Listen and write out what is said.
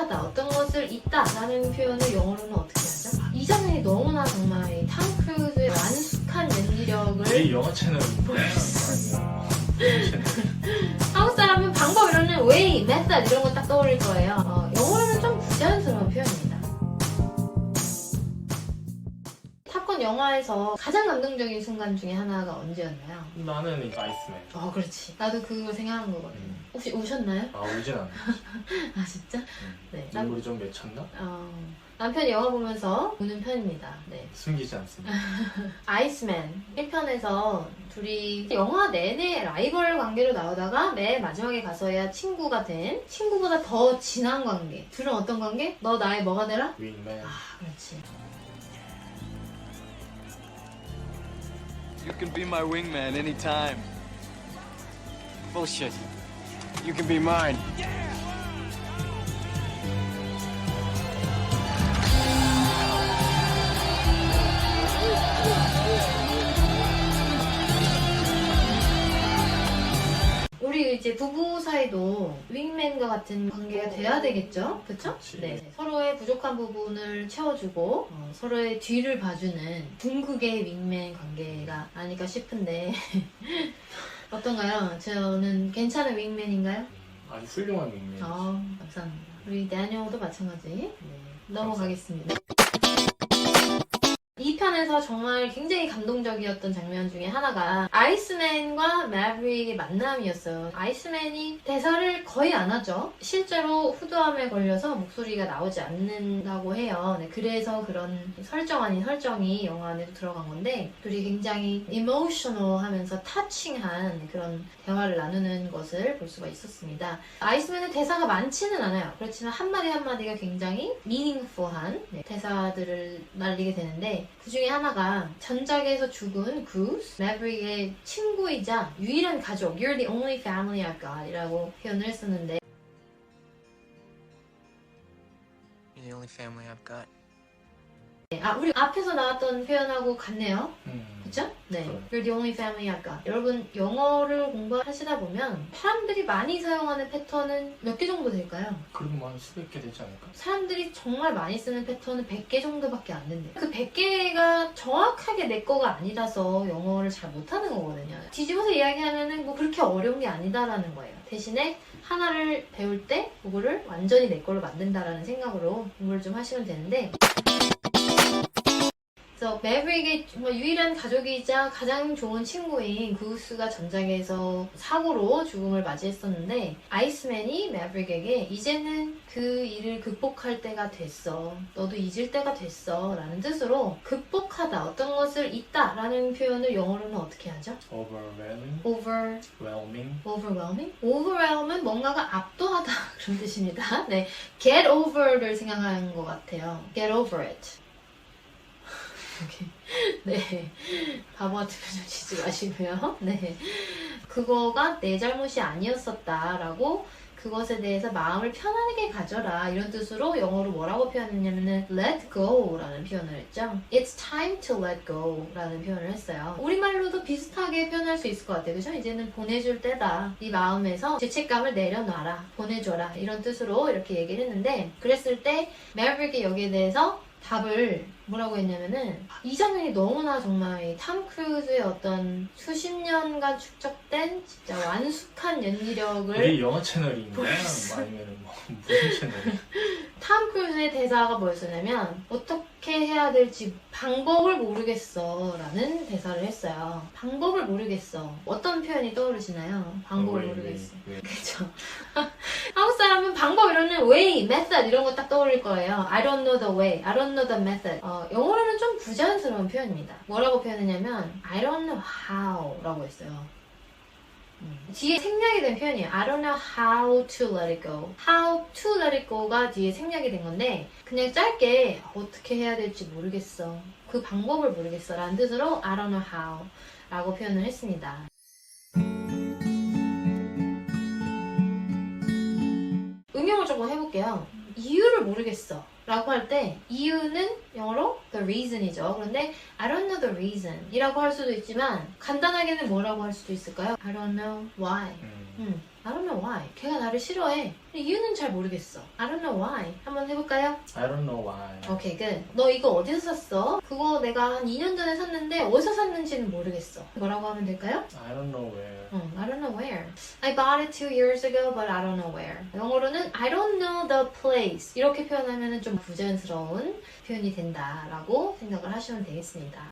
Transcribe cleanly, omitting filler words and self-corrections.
극복하다, 어떤 것을 있다 라는 표현을 영어로는 어떻게 하죠? 이 장면이 너무나 정말 탐 크루즈의 완숙한 연기력을 우리 영어 채널 한국 사람은 방법 이러는 way, method 이런 거 딱 떠올릴 거예요. 영어로는 좀 부자연스러운 표현입니다. 탑건 영화에서 가장 감동적인 순간 중에 하나가 언제였나요? 나는 이거 아이스맨. 그렇지. 나도 그걸 생각한 거거든요. 혹시 우셨나요? 울진 않네. 아 진짜? 네. 눈물이 좀 맺혔나? 남편이 영화 보면서 우는 편입니다. 네. 숨기지 않습니다. 아이스맨 1편에서 둘이 영화 내내 라이벌 관계로 나오다가 맨 마지막에 가서야 친구가 된, 친구보다 더 진한 관계. 둘은 어떤 관계? 너 나의 뭐가 되라? 윙맨. 그렇지. You can be my wingman anytime. Bullshit. You can be mine. 우리 이제 부부 사이도 윙맨과 같은 관계가 돼야 되겠죠? 그쵸? 그치. 네. 서로의 부족한 부분을 채워주고 서로의 뒤를 봐주는 궁극의 윙맨 관계가 아닐까 싶은데 어떤가요? 저는 괜찮은 윙맨인가요? 아주 훌륭한 윙맨. 감사합니다. 우리 데니얼도 마찬가지. 네. 넘어가겠습니다. 2편에서 정말 굉장히 감동적이었던 장면 중에 하나가 아이스맨과 매브릭의 만남이었어요. 아이스맨이 대사를 거의 안 하죠. 실제로 후두암에 걸려서 목소리가 나오지 않는다고 해요. 네, 그래서 그런 설정 아닌 설정이 영화 안에도 들어간 건데 둘이 굉장히 이모셔널하면서 터칭한 그런 대화를 나누는 것을 볼 수가 있었습니다. 아이스맨은 대사가 많지는 않아요. 그렇지만 한마디 한마디가 굉장히 meaningful한 대사들을 날리게 되는데 그 중에 하나가 전작에서 죽은 구스, 매브릭의 친구이자 유일한 가족, You're the only family I've got 이라고 표현을 했었는데 You're the only family I've got. 우리 앞에서 나왔던 표현하고 같네요. 그쵸? 네. 그래. You're the only family I've got. 여러분 영어를 공부하시다 보면 사람들이 많이 사용하는 패턴은 몇 개 정도 될까요? 그래도 뭐 한 수백 개 되지 않을까? 사람들이 정말 많이 쓰는 패턴은 100개 정도밖에 안 된대요. 그 100개가 정확하게 내 거가 아니라서 영어를 잘 못하는 거거든요. 뒤집어서 이야기하면은 뭐 그렇게 어려운 게 아니다라는 거예요. 대신에 하나를 배울 때 그거를 완전히 내 걸로 만든다라는 생각으로 공부를 좀 하시면 되는데 그래서 매브릭의 정말 유일한 가족이자 가장 좋은 친구인 구스가 전작에서 사고로 죽음을 맞이했었는데 아이스맨이 매브릭에게 이제는 그 일을 극복할 때가 됐어. 너도 잊을 때가 됐어. 라는 뜻으로 극복하다, 어떤 것을 잊다 라는 표현을 영어로는 어떻게 하죠? overwhelming. overwhelm은 뭔가가 압도하다 그런 뜻입니다. 네, get over를 생각하는 것 같아요. get over it. 네, 바보 같은 표정 치지 마시고요. 네, 그거가 내 잘못이 아니었었다라고 그것에 대해서 마음을 편안하게 가져라 이런 뜻으로 영어로 뭐라고 표현했냐면은 let go 라는 표현을 했죠. It's time to let go 라는 표현을 했어요. 우리말로도 비슷하게 표현할 수 있을 것 같아요. 그죠? 이제는 보내줄 때다. 네 마음에서 죄책감을 내려놔라. 보내줘라. 이런 뜻으로 이렇게 얘기를 했는데 그랬을 때 매브릭이 여기에 대해서 답을 뭐라고 했냐면은 이 장면이 너무나 정말 탐 크루즈의 어떤 수십 년간 축적된 진짜 완숙한 연기력을 우리 영어 채널인가? 아니면 뭐 무슨 채널? 탐 크루즈의 대사가 뭐였었냐면 어떻게 해야 될지 방법을 모르겠어 라는 대사를 했어요. 방법을 모르겠어. 어떤 표현이 떠오르시나요? 방법을 모르겠어. 그쵸? 한국 사람은 방법 이러는 way, method 이런 거 딱 떠올릴 거예요. I don't know the way, I don't know the method. 영어로는 좀 부자연스러운 표현입니다. 뭐라고 표현했냐면 I don't know how 라고 했어요. 뒤에 생략이 된 표현이에요. I don't know how to let it go. How to let it go가 뒤에 생략이 된 건데 그냥 짧게 어떻게 해야 될지 모르겠어. 그 방법을 모르겠어 라는 뜻으로 I don't know how 라고 표현을 했습니다. 응용을 조금 해볼게요. 이유를 모르겠어 라고 할 때 이유는 영어로 the reason이죠. 그런데 I don't know the reason 이라고 할 수도 있지만 간단하게는 뭐라고 할 수도 있을까요? I don't know why. I don't know why. 걔가 나를 싫어해. 이유는 잘 모르겠어. I don't know why. 한번 해볼까요? I don't know why. 오케이, good. 너 이거 어디서 샀어? 그거 내가 한 2년 전에 샀는데 어디서 샀는지는 모르겠어. 뭐라고 하면 될까요? I don't know where. I don't know where. I bought it 2 years ago, but I don't know where. 영어로는 I don't know the place. 이렇게 표현하면 좀 부자연스러운 표현이 된다라고 생각을 하시면 되겠습니다.